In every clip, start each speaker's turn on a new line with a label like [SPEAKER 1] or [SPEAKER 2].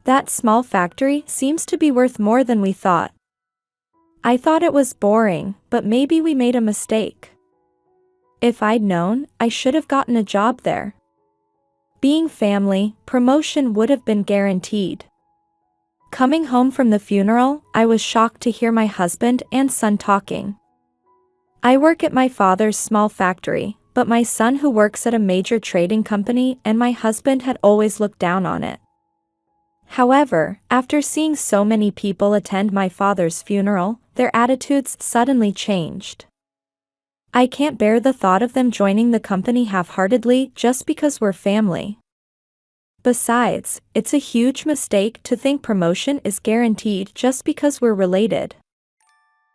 [SPEAKER 1] That small factory seems to be worth more than we thought. I thought it was boring, but maybe we made a mistake. If I'd known, I should have gotten a job there. Being family, promotion would have been guaranteed. Coming home from the funeral, I was shocked to hear my husband and son talking. I work at my father's small factory, but my son who works at a major trading company and my husband had always looked down on it. However, after seeing so many people attend my father's funeral, their attitudes suddenly changed. I can't bear the thought of them joining the company half-heartedly just because we're family. Besides, it's a huge mistake to think promotion is guaranteed just because we're related.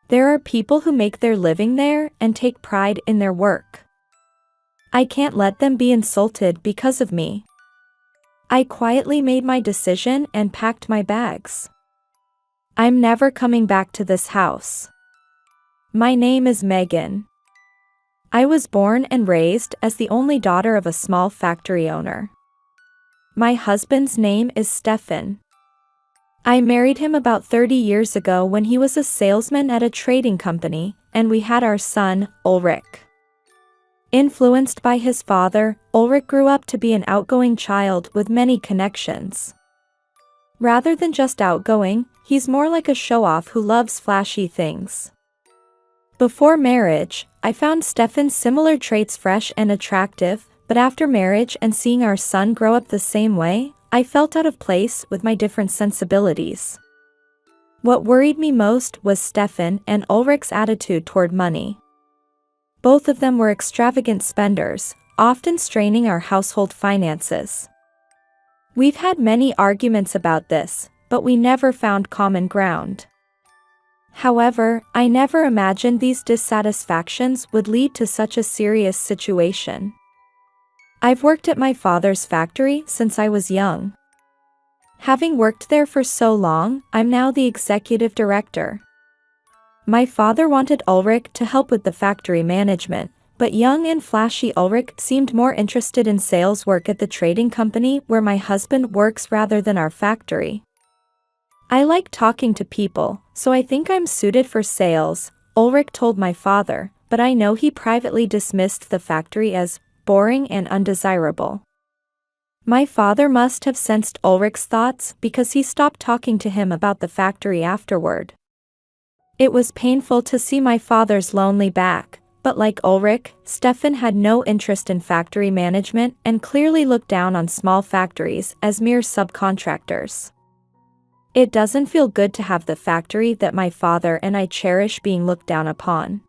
[SPEAKER 1] There are people who make their living there and take pride in their work. I can't let them be insulted because of me. I quietly made my decision and packed my bags. I'm never coming back to this house. My name is Megan. I was born and raised as the only daughter of a small factory owner. My husband's name is Stefan. I married him about 30 years ago when he was a salesman at a trading company, and we had our son, Ulrich. Influenced by his father, Ulrich grew up to be an outgoing child with many connections. Rather than just outgoing, he's more like a show-off who loves flashy things. Before marriage, I found Stefan's similar traits fresh and attractive, but after marriage and seeing our son grow up the same way, I felt out of place with my different sensibilities. What worried me most was Stefan and Ulrich's attitude toward money. Both of them were extravagant spenders, often straining our household finances. We've had many arguments about this, but we never found common ground. However, I never imagined these dissatisfactions would lead to such a serious situation. I've worked at my father's factory since I was young. Having worked there for so long, I'm now the executive director. My father wanted Ulrich to help with the factory management, but young and flashy Ulrich seemed more interested in sales work at the trading company where my husband works rather than our factory. I like talking to people, so I think I'm suited for sales, Ulrich told my father, but I know he privately dismissed the factory as boring and undesirable. My father must have sensed Ulrich's thoughts because he stopped talking to him about the factory afterward. It was painful to see my father's lonely back, but like Ulrich, Stefan had no interest in factory management and clearly looked down on small factories as mere subcontractors. It doesn't feel good to have the factory that my father and I cherish being looked down upon.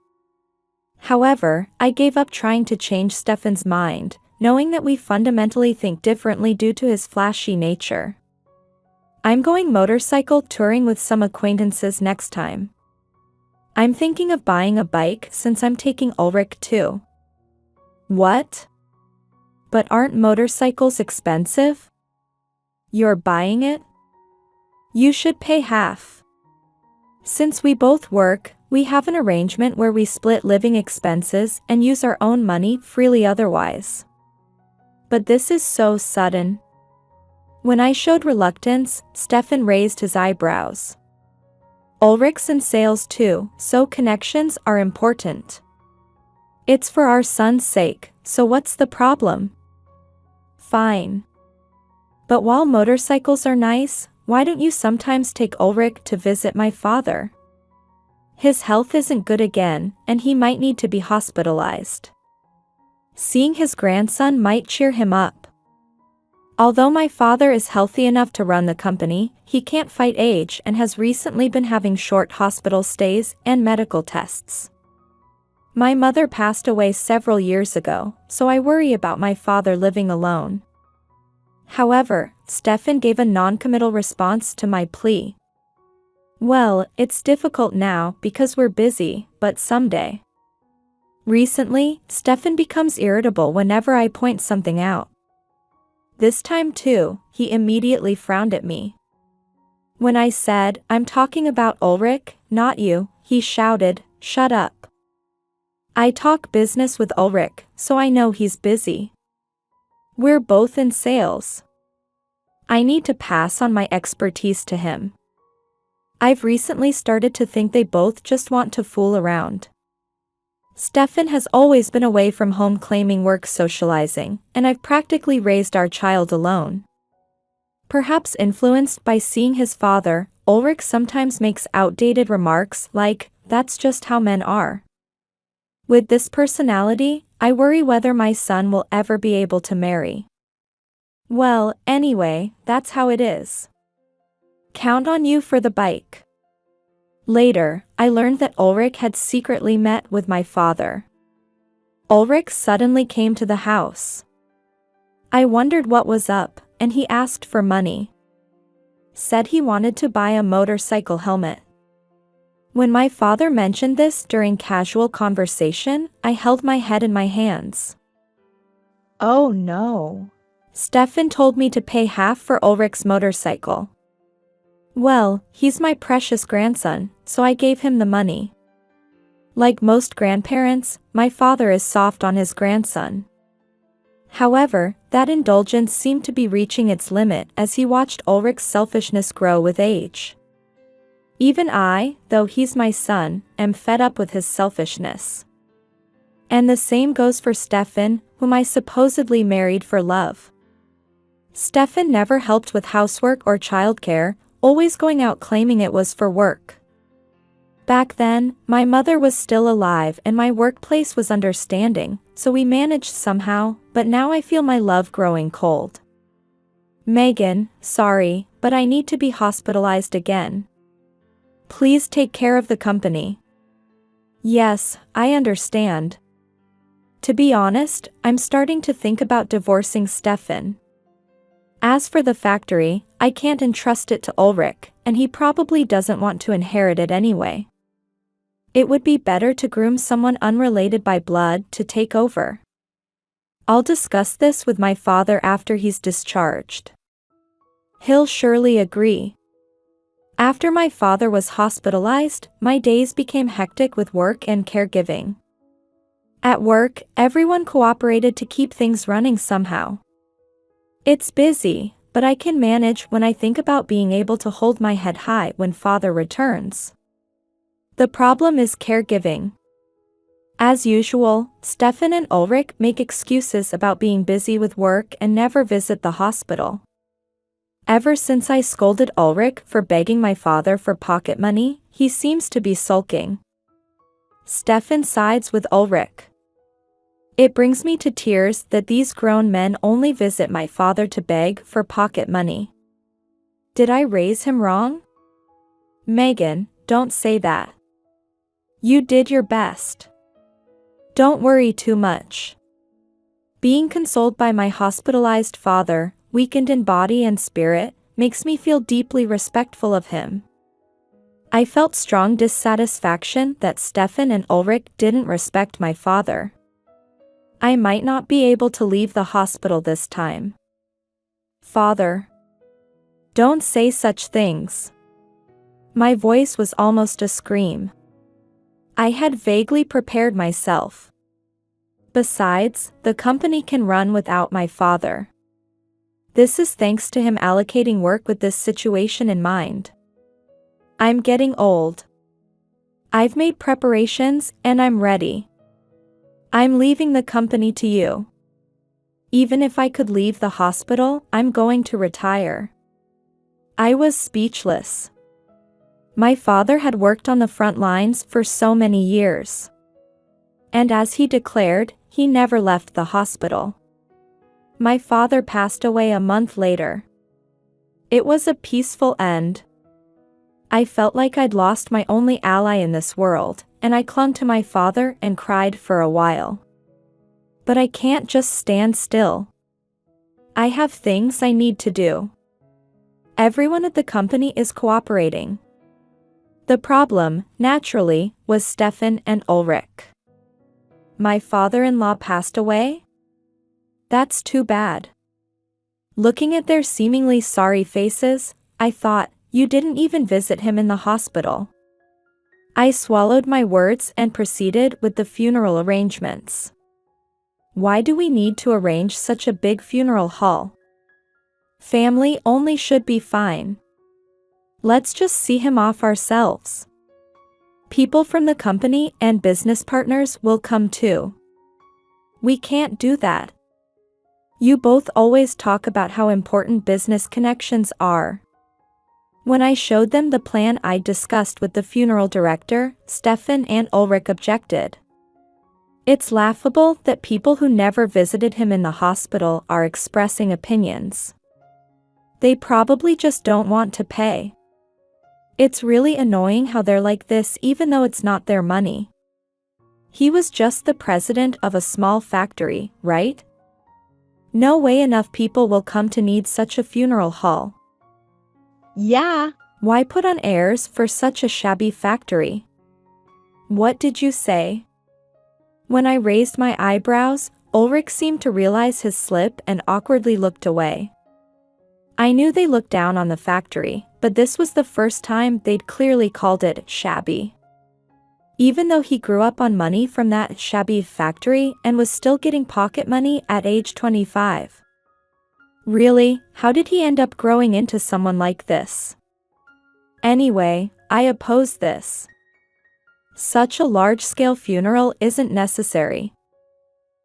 [SPEAKER 1] However, I gave up trying to change Stefan's mind, knowing that we fundamentally think differently due to his flashy nature. I'm going motorcycle touring with some acquaintances next time. I'm thinking of buying a bike since I'm taking Ulrich too. What? But aren't motorcycles expensive? You're buying it? You should pay half. Since we both work, we have an arrangement where we split living expenses and use our own money freely otherwise. But this is so sudden. When I showed reluctance, Stefan raised his eyebrows. Ulrich's in sales too, so connections are important. It's for our son's sake, so what's the problem? Fine. But while motorcycles are nice, why don't you sometimes take Ulrich to visit my father? His health isn't good again, and he might need to be hospitalized. Seeing his grandson might cheer him up. Although my father is healthy enough to run the company, he can't fight age and has recently been having short hospital stays and medical tests. My mother passed away several years ago, so I worry about my father living alone. However, Stefan gave a non-committal response to my plea. Well, it's difficult now because we're busy, but someday. Recently, Stefan becomes irritable whenever I point something out. This time too, he immediately frowned at me. When I said, "I'm talking about Ulrich, not you," he shouted, "Shut up. I talk business with Ulrich, so I know he's busy. We're both in sales." I need to pass on my expertise to him. I've recently started to think they both just want to fool around. Stefan has always been away from home claiming work socializing, and I've practically raised our child alone. Perhaps influenced by seeing his father, Ulrich sometimes makes outdated remarks like, "That's just how men are." With this personality, I worry whether my son will ever be able to marry. Well, anyway, that's how it is. Count on you for the bike. Later, I learned that Ulrich had secretly met with my father. Ulrich suddenly came to the house. I wondered what was up, and he asked for money. Said he wanted to buy a motorcycle helmet. When my father mentioned this during casual conversation, I held my head in my hands. Oh no. Stefan told me to pay half for Ulrich's motorcycle. Well, he's my precious grandson, so I gave him the money. Like most grandparents, my father is soft on his grandson. However, that indulgence seemed to be reaching its limit as he watched Ulrich's selfishness grow with age. Even I, though he's my son, am fed up with his selfishness. And the same goes for Stefan, whom I supposedly married for love. Stefan never helped with housework or childcare, always going out claiming it was for work. Back then, my mother was still alive and my workplace was understanding, so we managed somehow, but now I feel my love growing cold. Megan, sorry, but I need to be hospitalized again. Please take care of the company. Yes, I understand. To be honest, I'm starting to think about divorcing Stefan. As for the factory, I can't entrust it to Ulrich, and he probably doesn't want to inherit it anyway. It would be better to groom someone unrelated by blood to take over. I'll discuss this with my father after he's discharged. He'll surely agree. After my father was hospitalized, my days became hectic with work and caregiving. At work, everyone cooperated to keep things running somehow. It's busy, but I can manage when I think about being able to hold my head high when father returns. The problem is caregiving. As usual, Stefan and Ulrich make excuses about being busy with work and never visit the hospital. Ever since I scolded Ulrich for begging my father for pocket money, he seems to be sulking. Stefan sides with Ulrich. It brings me to tears that these grown men only visit my father to beg for pocket money. Did I raise him wrong? Megan, don't say that. You did your best. Don't worry too much. Being consoled by my hospitalized father, weakened in body and spirit, makes me feel deeply respectful of him. I felt strong dissatisfaction that Stefan and Ulrich didn't respect my father. I might not be able to leave the hospital this time. Father. Don't say such things. My voice was almost a scream. I had vaguely prepared myself. Besides, the company can run without my father. This is thanks to him allocating work with this situation in mind. I'm getting old. I've made preparations and I'm ready. I'm leaving the company to you. Even if I could leave the hospital, I'm going to retire. I was speechless. My father had worked on the front lines for so many years. And as he declared, he never left the hospital. My father passed away a month later. It was a peaceful end. I felt like I'd lost my only ally in this world, and I clung to my father and cried for a while. But I can't just stand still. I have things I need to do. Everyone at the company is cooperating. The problem, naturally, was Stefan and Ulrich. My father-in-law passed away? That's too bad. Looking at their seemingly sorry faces, I thought, you didn't even visit him in the hospital. I swallowed my words and proceeded with the funeral arrangements. Why do we need to arrange such a big funeral hall? Family only should be fine. Let's just see him off ourselves. People from the company and business partners will come too. We can't do that. You both always talk about how important business connections are. When I showed them the plan I discussed with the funeral director, Stefan and Ulrich objected. It's laughable that people who never visited him in the hospital are expressing opinions. They probably just don't want to pay. It's really annoying how they're like this even though it's not their money. He was just the president of a small factory, right? No way enough people will come to need such a funeral hall.
[SPEAKER 2] Yeah.
[SPEAKER 1] Why put on airs for such a shabby factory? What did you say? When I raised my eyebrows, Ulrich seemed to realize his slip and awkwardly looked away. I knew they looked down on the factory, but this was the first time they'd clearly called it shabby. Even though he grew up on money from that shabby factory and was still getting pocket money at age 25. Really, how did he end up growing into someone like this? Anyway, I oppose this. Such a large-scale funeral isn't necessary.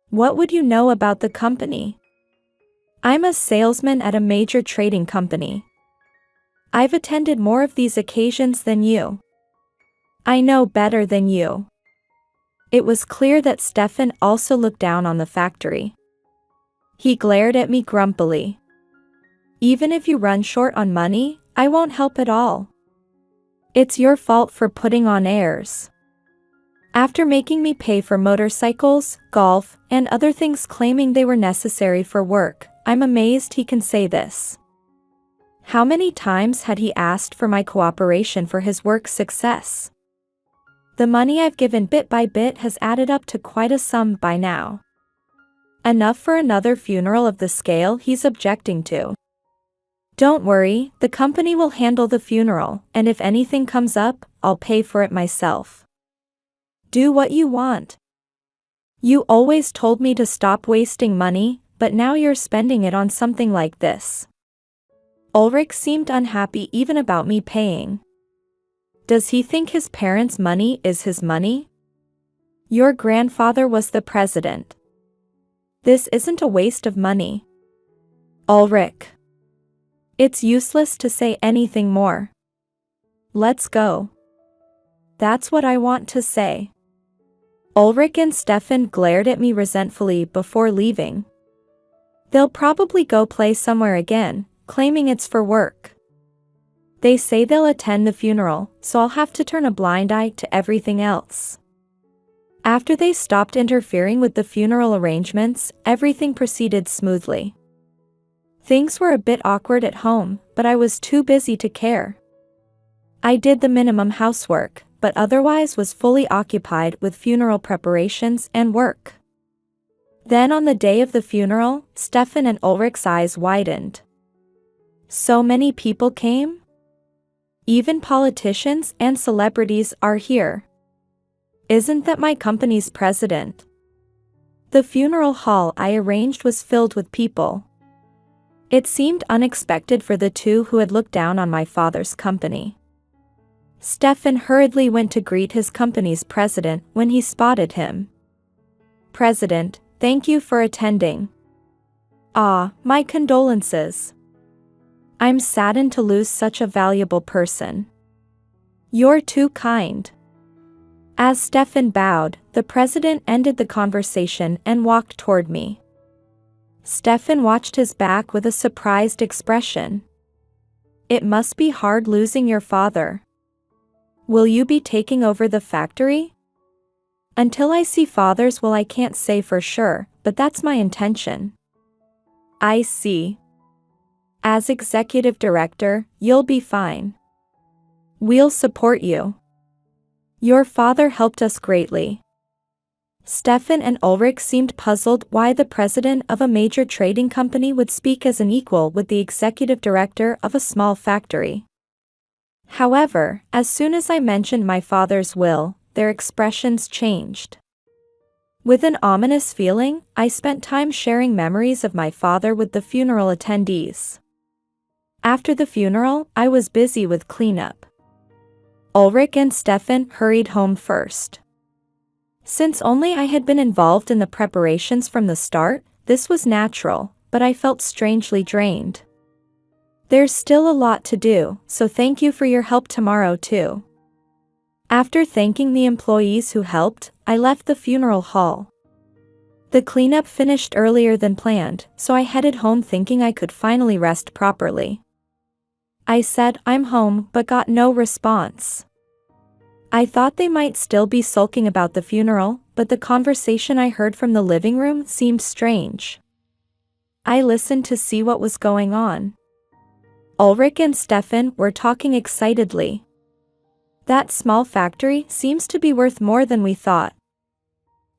[SPEAKER 1] What would you know about the company? I'm a salesman at a major trading company. I've attended more of these occasions than you. I know better than you. It was clear that Stefan also looked down on the factory. He glared at me grumpily. Even if you run short on money, I won't help at all. It's your fault for putting on airs. After making me pay for motorcycles, golf, and other things claiming they were necessary for work, I'm amazed he can say this. How many times had he asked for my cooperation for his work's success? The money I've given bit by bit has added up to quite a sum by now. Enough for another funeral of the scale he's objecting to. Don't worry, the company will handle the funeral, and if anything comes up, I'll pay for it myself. Do what you want. You always told me to stop wasting money, but now you're spending it on something like this. Ulrich seemed unhappy even about me paying. Does he think his parents' money is his money? Your grandfather was the president. This isn't a waste of money. Ulrich. It's useless to say anything more. Let's go. That's what I want to say. Ulrich and Stefan glared at me resentfully before leaving. They'll probably go play somewhere again, claiming it's for work. They say they'll attend the funeral, so I'll have to turn a blind eye to everything else. After they stopped interfering with the funeral arrangements, everything proceeded smoothly. Things were a bit awkward at home, but I was too busy to care. I did the minimum housework, but otherwise was fully occupied with funeral preparations and work. Then on the day of the funeral, Stefan and Ulrich's eyes widened. So many people came? Even politicians and celebrities are here. Isn't that my company's president? The funeral hall I arranged was filled with people. It seemed unexpected for the two who had looked down on my father's company. Stefan hurriedly went to greet his company's president when he spotted him. President, thank you for attending. Ah, my condolences. I'm saddened to lose such a valuable person. You're too kind. As Stefan bowed, the president ended the conversation and walked toward me. Stefan watched his back with a surprised expression. It must be hard losing your father. Will you be taking over the factory? Until I see father's will, I can't say for sure, but that's my intention. I see. As executive director, you'll be fine. We'll support you. Your father helped us greatly. Stefan and Ulrich seemed puzzled why the president of a major trading company would speak as an equal with the executive director of a small factory. However, as soon as I mentioned my father's will, their expressions changed. With an ominous feeling, I spent time sharing memories of my father with the funeral attendees. After the funeral, I was busy with cleanup. Ulrich and Stefan hurried home first. Since only I had been involved in the preparations from the start, this was natural, but I felt strangely drained. There's still a lot to do, so thank you for your help tomorrow too. After thanking the employees who helped, I left the funeral hall. The cleanup finished earlier than planned, so I headed home thinking I could finally rest properly. I said I'm home but got no response. I thought they might still be sulking about the funeral, but the conversation I heard from the living room seemed strange. I listened to see what was going on. Ulrich and Stefan were talking excitedly. That small factory seems to be worth more than we thought.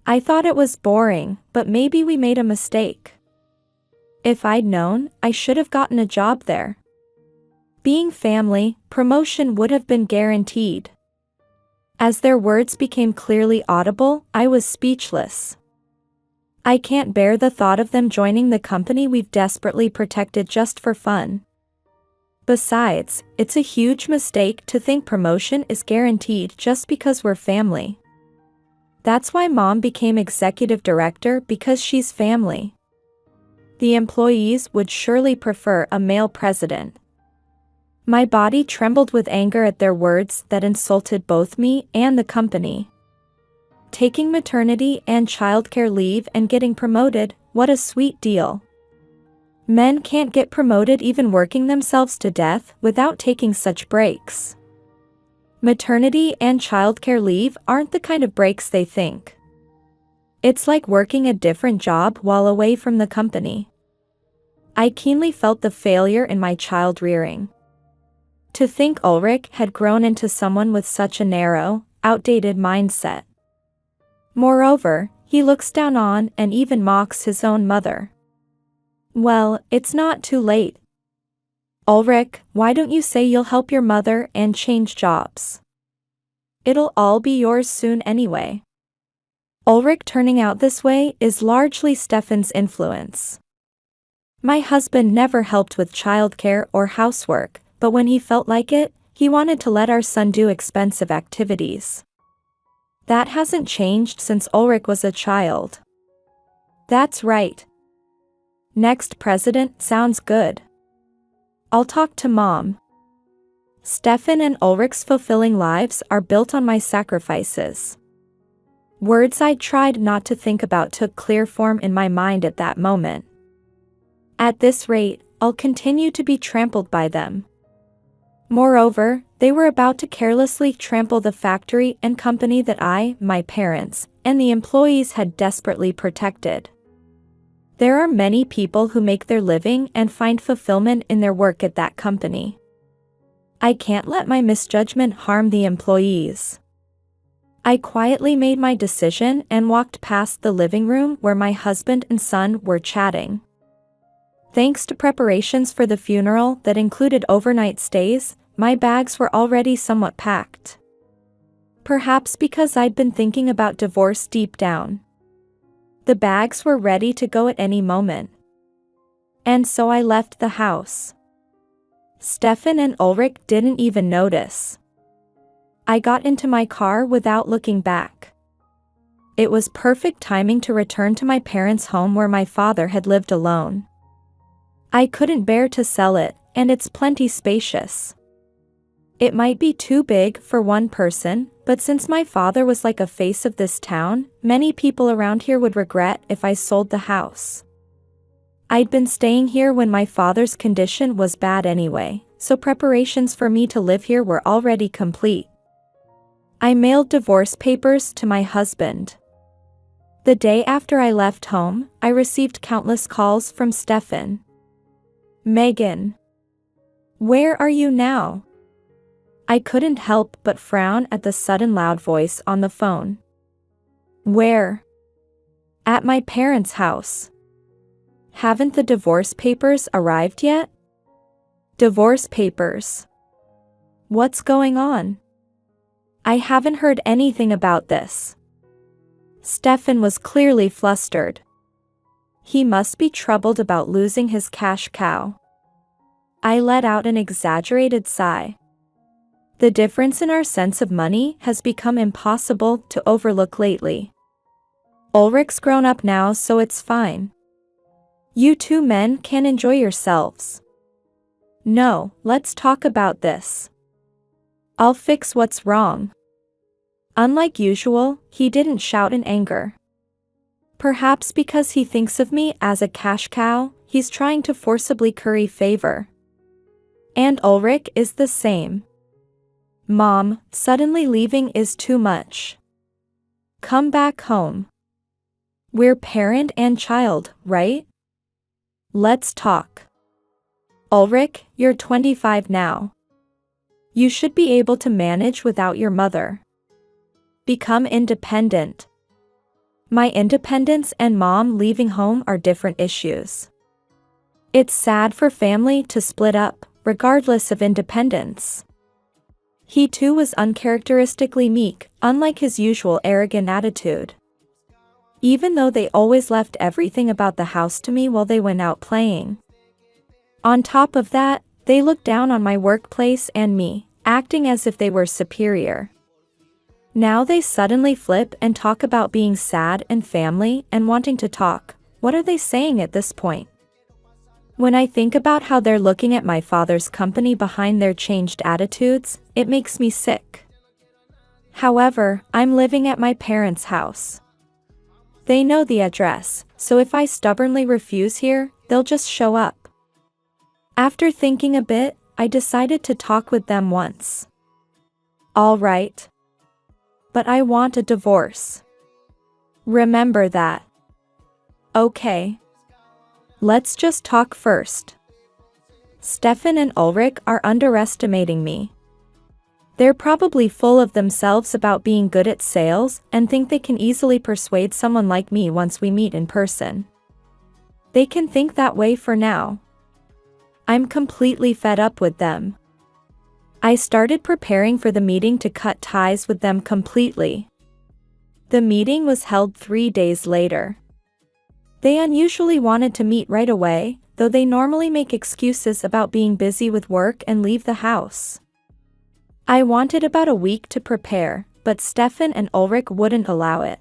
[SPEAKER 1] I thought it was boring, but maybe we made a mistake. If I'd known, I should have gotten a job there. Being family, promotion would have been guaranteed. As their words became clearly audible, I was speechless. I can't bear the thought of them joining the company we've desperately protected just for fun. Besides, it's a huge mistake to think promotion is guaranteed just because we're family. That's why Mom became executive director, because she's family. The employees would surely prefer a male president. My body trembled with anger at their words that insulted both me and the company. Taking maternity and childcare leave and getting promoted, what a sweet deal. Men can't get promoted even working themselves to death without taking such breaks. Maternity and childcare leave aren't the kind of breaks they think. It's like working a different job while away from the company. I keenly felt the failure in my child rearing. To think Ulrich had grown into someone with such a narrow, outdated mindset. Moreover, he looks down on and even mocks his own mother. Well, it's not too late. Ulrich, why don't you say you'll help your mother and change jobs? It'll all be yours soon anyway. Ulrich turning out this way is largely Stefan's influence. My husband never helped with childcare or housework, but when he felt like it, he wanted to let our son do expensive activities. That hasn't changed since Ulrich was a child. That's right. Next president sounds good. I'll talk to Mom. Stefan and Ulrich's fulfilling lives are built on my sacrifices. Words I tried not to think about took clear form in my mind at that moment. At this rate, I'll continue to be trampled by them. Moreover, they were about to carelessly trample the factory and company that I, my parents, and the employees had desperately protected. There are many people who make their living and find fulfillment in their work at that company. I can't let my misjudgment harm the employees. I quietly made my decision and walked past the living room where my husband and son were chatting. Thanks to preparations for the funeral that included overnight stays, my bags were already somewhat packed. Perhaps because I'd been thinking about divorce deep down. The bags were ready to go at any moment. And so I left the house. Stefan and Ulrich didn't even notice. I got into my car without looking back. It was perfect timing to return to my parents' home where my father had lived alone. I couldn't bear to sell it, and it's plenty spacious. It might be too big for one person, but since my father was like a face of this town, many people around here would regret if I sold the house. I'd been staying here when my father's condition was bad anyway, so preparations for me to live here were already complete. I mailed divorce papers to my husband. The day after I left home, I received countless calls from Stefan. Megan. Where are you now? I couldn't help but frown at the sudden loud voice on the phone. Where? At my parents' house. Haven't the divorce papers arrived yet? Divorce papers. What's going on? I haven't heard anything about this. Stefan was clearly flustered. He must be troubled about losing his cash cow. I let out an exaggerated sigh. The difference in our sense of money has become impossible to overlook lately. Ulrich's grown up now, so it's fine. You two men can enjoy yourselves. No, let's talk about this. I'll fix what's wrong. Unlike usual, he didn't shout in anger. Perhaps because he thinks of me as a cash cow, he's trying to forcibly curry favor. And Ulrich is the same. Mom, suddenly leaving is too much. Come back home. We're parent and child, right? Let's talk. Ulrich, you're 25 now. You should be able to manage without your mother. Become independent. My independence and Mom leaving home are different issues. It's sad for family to split up, regardless of independence. He too was uncharacteristically meek, unlike his usual arrogant attitude. Even though they always left everything about the house to me while they went out playing. On top of that, they looked down on my workplace and me, acting as if they were superior. Now they suddenly flip and talk about being sad and family and wanting to talk. What are they saying at this point? When I think about how they're looking at my father's company behind their changed attitudes, it makes me sick. However, I'm living at my parents' house. They know the address, so if I stubbornly refuse here, they'll just show up. After thinking a bit, I decided to talk with them once. All right. But I want a divorce. Remember that. Okay. Let's just talk first. Stefan and Ulrich are underestimating me. They're probably full of themselves about being good at sales and think they can easily persuade someone like me once we meet in person. They can think that way for now. I'm completely fed up with them. I started preparing for the meeting to cut ties with them completely. The meeting was held 3 days later. They unusually wanted to meet right away, though they normally make excuses about being busy with work and leave the house. I wanted about a week to prepare, but Stefan and Ulrich wouldn't allow it.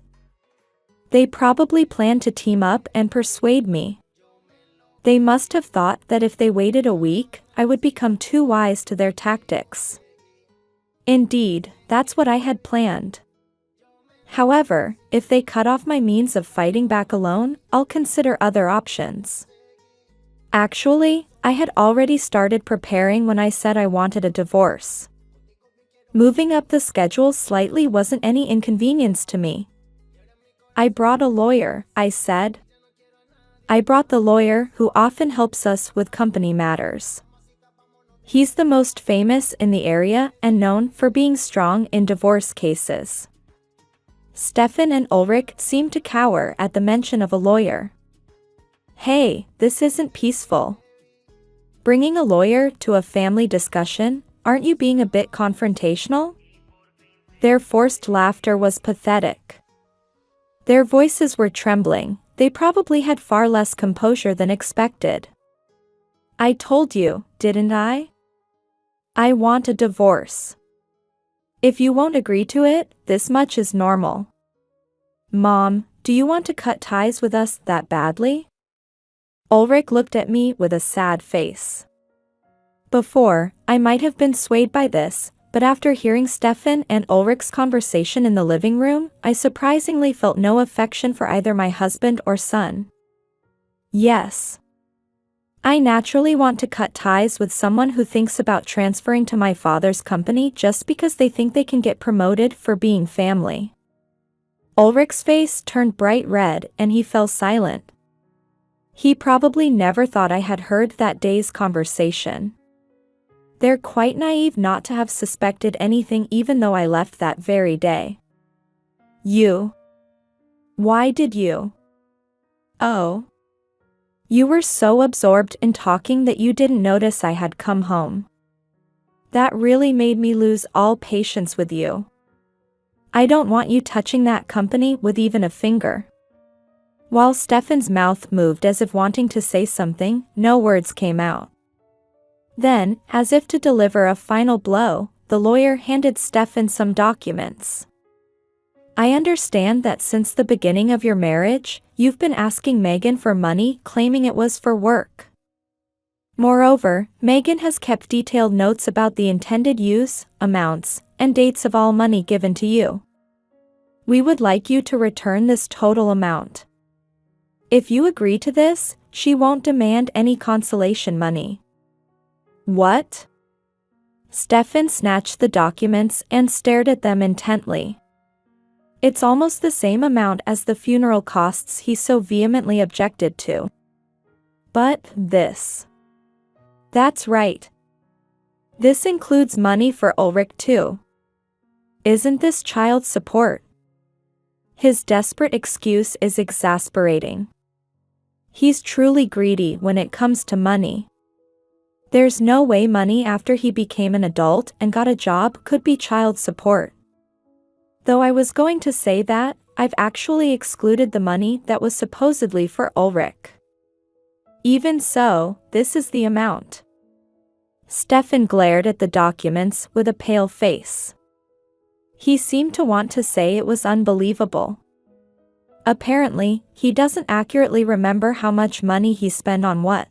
[SPEAKER 1] They probably planned to team up and persuade me. They must have thought that if they waited a week, I would become too wise to their tactics. Indeed, that's what I had planned. However, if they cut off my means of fighting back alone, I'll consider other options. Actually, I had already started preparing when I said I wanted a divorce. Moving up the schedule slightly wasn't any inconvenience to me. I brought a lawyer, I said. I brought the lawyer who often helps us with company matters. He's the most famous in the area and known for being strong in divorce cases. Stefan and Ulrich seemed to cower at the mention of a lawyer. Hey, this isn't peaceful. Bringing a lawyer to a family discussion, aren't you being a bit confrontational? Their forced laughter was pathetic. Their voices were trembling, they probably had far less composure than expected. I told you, didn't I? I want a divorce. If you won't agree to it, this much is normal. Mom, do you want to cut ties with us that badly? Ulrich looked at me with a sad face. Before, I might have been swayed by this, but after hearing Stefan and Ulrich's conversation in the living room, I surprisingly felt no affection for either my husband or son. Yes. I naturally want to cut ties with someone who thinks about transferring to my father's company just because they think they can get promoted for being family. Ulrich's face turned bright red and he fell silent. He probably never thought I had heard that day's conversation. They're quite naive not to have suspected anything even though I left that very day. You. Why did you? Oh. You were so absorbed in talking that you didn't notice I had come home. That really made me lose all patience with you. I don't want you touching that company with even a finger. While Stefan's mouth moved as if wanting to say something, no words came out. Then, as if to deliver a final blow, the lawyer handed Stefan some documents. I understand that since the beginning of your marriage, you've been asking Megan for money, claiming it was for work. Moreover, Megan has kept detailed notes about the intended use, amounts, and dates of all money given to you. We would like you to return this total amount. If you agree to this, she won't demand any consolation money. What? Stefan snatched the documents and stared at them intently. It's almost the same amount as the funeral costs he so vehemently objected to. But this. That's right. This includes money for Ulrich too. Isn't this child support? His desperate excuse is exasperating. He's truly greedy when it comes to money. There's no way money after he became an adult and got a job could be child support. Though I was going to say that, I've actually excluded the money that was supposedly for Ulrich. Even so, this is the amount. Stefan glared at the documents with a pale face. He seemed to want to say it was unbelievable. Apparently, he doesn't accurately remember how much money he spent on what.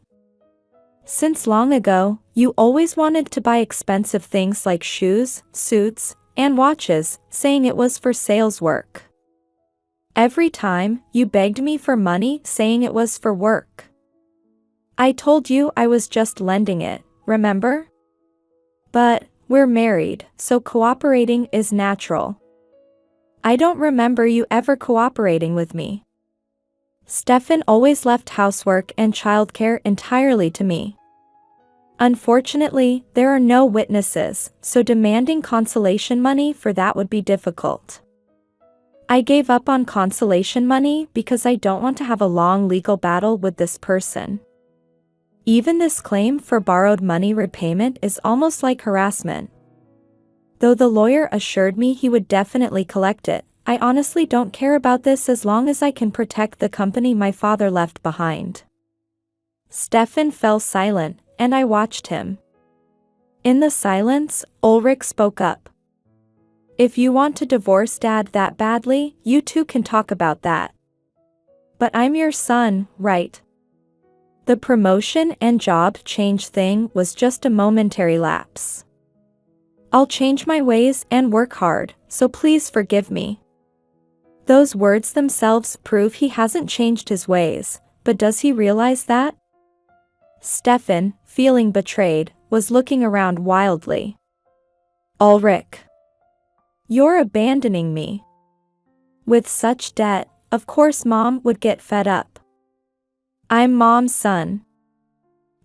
[SPEAKER 1] Since long ago, you always wanted to buy expensive things like shoes, suits, and watches, saying it was for sales work. Every time, you begged me for money, saying it was for work. I told you I was just lending it, remember? But we're married, so cooperating is natural. I don't remember you ever cooperating with me. Stefan always left housework and childcare entirely to me. Unfortunately, there are no witnesses, so demanding consolation money for that would be difficult. I gave up on consolation money because I don't want to have a long legal battle with this person. Even this claim for borrowed money repayment is almost like harassment. Though the lawyer assured me he would definitely collect it, I honestly don't care about this as long as I can protect the company my father left behind. Stefan fell silent, and I watched him. In the silence, Ulrich spoke up. If you want to divorce Dad that badly, you two can talk about that. But I'm your son, right? The promotion and job change thing was just a momentary lapse. I'll change my ways and work hard, so please forgive me. Those words themselves prove he hasn't changed his ways, but does he realize that? Stefan, feeling betrayed, was looking around wildly. Ulrich. You're abandoning me. With such debt, of course Mom would get fed up. I'm Mom's son.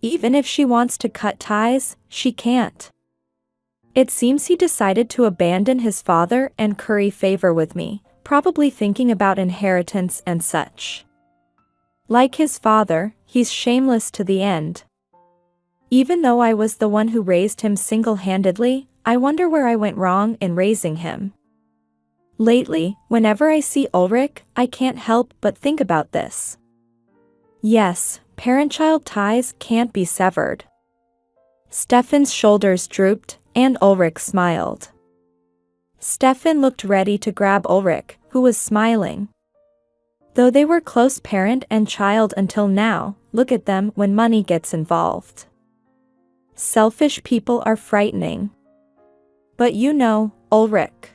[SPEAKER 1] Even if she wants to cut ties, she can't. It seems he decided to abandon his father and curry favor with me, probably thinking about inheritance and such. Like his father, he's shameless to the end. Even though I was the one who raised him single-handedly, I wonder where I went wrong in raising him. Lately, whenever I see Ulrich, I can't help but think about this. Yes, parent-child ties can't be severed. Stefan's shoulders drooped, and Ulrich smiled. Stefan looked ready to grab Ulrich, who was smiling. Though they were close parent and child until now, look at them when money gets involved. Selfish people are frightening. But you know, Ulrich.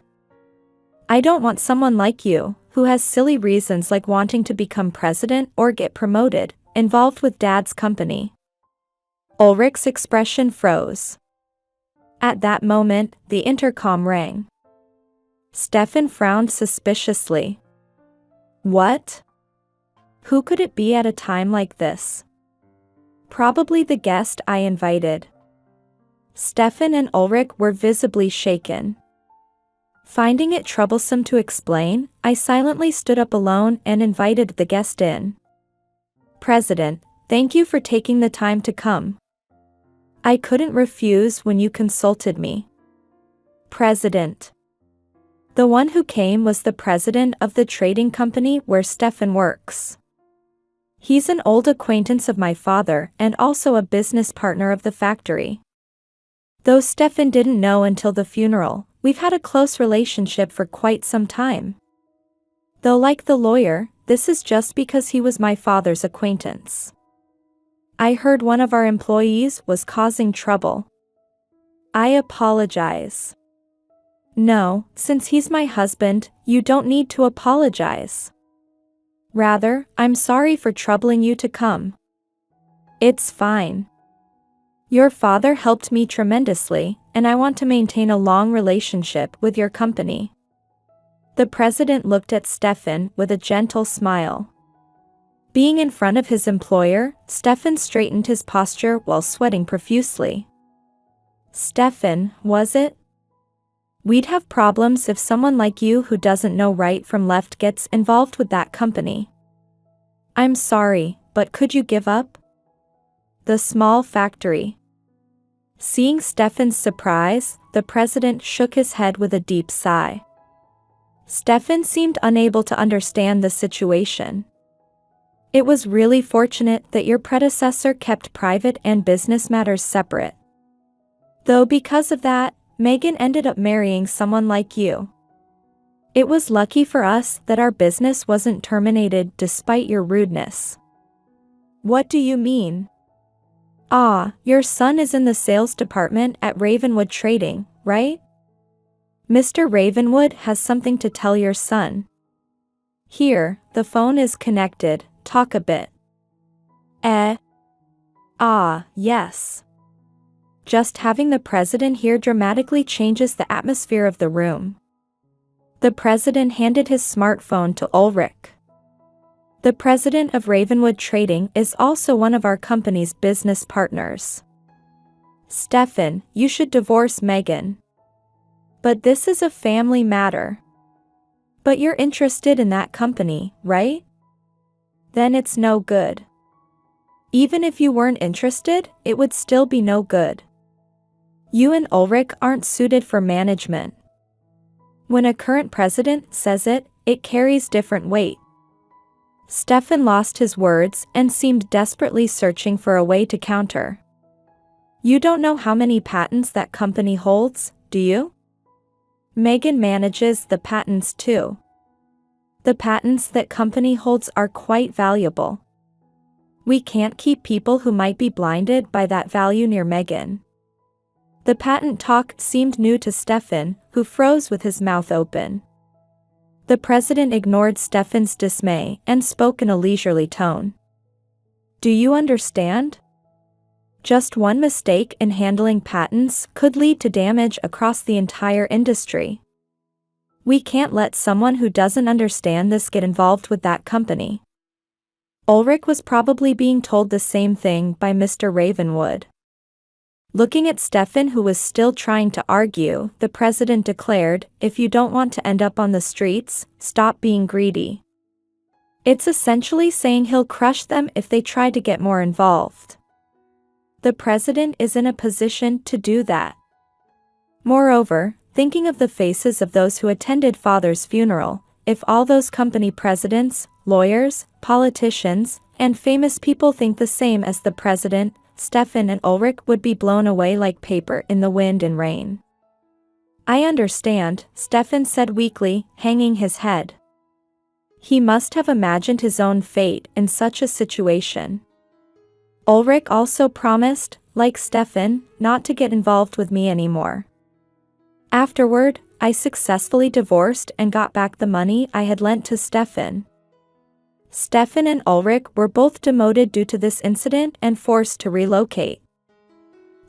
[SPEAKER 1] I don't want someone like you, who has silly reasons like wanting to become president or get promoted, involved with Dad's company. Ulrich's expression froze. At that moment, the intercom rang. Stefan frowned suspiciously. What? Who could it be at a time like this? Probably the guest I invited. Stefan and Ulrich were visibly shaken. Finding it troublesome to explain, I silently stood up alone and invited the guest in. President, thank you for taking the time to come. I couldn't refuse when you consulted me. President. The one who came was the president of the trading company where Stefan works. He's an old acquaintance of my father and also a business partner of the factory. Though Stefan didn't know until the funeral, we've had a close relationship for quite some time. Though like the lawyer, this is just because he was my father's acquaintance. I heard one of our employees was causing trouble. I apologize. No, since he's my husband, you don't need to apologize. Rather, I'm sorry for troubling you to come. It's fine. Your father helped me tremendously, and I want to maintain a long relationship with your company. The president looked at Stefan with a gentle smile. Being in front of his employer, Stefan straightened his posture while sweating profusely. Stefan, was it? We'd have problems if someone like you who doesn't know right from left gets involved with that company. I'm sorry, but could you give up? The small factory. Seeing Stefan's surprise, the president shook his head with a deep sigh. Stefan seemed unable to understand the situation. It was really fortunate that your predecessor kept private and business matters separate. Though because of that, Megan ended up marrying someone like you. It was lucky for us that our business wasn't terminated despite your rudeness. What do you mean? Ah, your son is in the sales department at Ravenwood Trading, right? Mr. Ravenwood has something to tell your son. Here, the phone is connected, talk a bit. Ah, yes. Just having the president here dramatically changes the atmosphere of the room. The president handed his smartphone to Ulrich. The president of Ravenwood Trading is also one of our company's business partners. Stefan, you should divorce Megan. But this is a family matter. But you're interested in that company, right? Then it's no good. Even if you weren't interested, it would still be no good. You and Ulrich aren't suited for management. When a current president says it, it carries different weight. Stefan lost his words and seemed desperately searching for a way to counter. You don't know how many patents that company holds, do you? Megan manages the patents too. The patents that company holds are quite valuable. We can't keep people who might be blinded by that value near Megan. The patent talk seemed new to Stefan, who froze with his mouth open. The president ignored Stefan's dismay and spoke in a leisurely tone. Do you understand? Just one mistake in handling patents could lead to damage across the entire industry. We can't let someone who doesn't understand this get involved with that company. Ulrich was probably being told the same thing by Mr. Ravenwood. Looking at Stefan, who was still trying to argue, the president declared, if you don't want to end up on the streets, stop being greedy. It's essentially saying he'll crush them if they try to get more involved. The president is in a position to do that. Moreover, thinking of the faces of those who attended Father's funeral, if all those company presidents, lawyers, politicians, and famous people think the same as the president, Stefan and Ulrich would be blown away like paper in the wind and rain. I understand, Stefan said weakly, hanging his head. He must have imagined his own fate in such a situation. Ulrich also promised, like Stefan, not to get involved with me anymore. Afterward, I successfully divorced and got back the money I had lent to Stefan. Stefan and Ulrich were both demoted due to this incident and forced to relocate.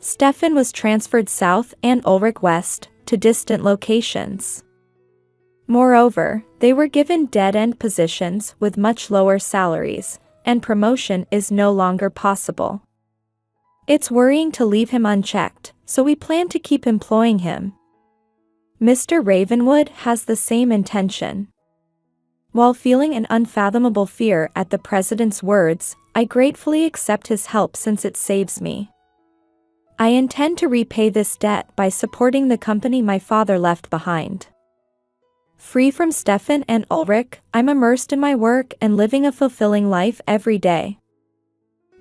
[SPEAKER 1] Stefan was transferred south and Ulrich west, to distant locations. Moreover, they were given dead-end positions with much lower salaries, and promotion is no longer possible. It's worrying to leave him unchecked, so we plan to keep employing him. Mr. Ravenwood has the same intention. While feeling an unfathomable fear at the president's words, I gratefully accept his help since it saves me. I intend to repay this debt by supporting the company my father left behind. Free from Stefan and Ulrich, I'm immersed in my work and living a fulfilling life every day.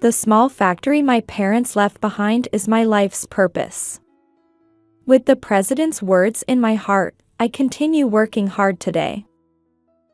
[SPEAKER 1] The small factory my parents left behind is my life's purpose. With the president's words in my heart, I continue working hard today.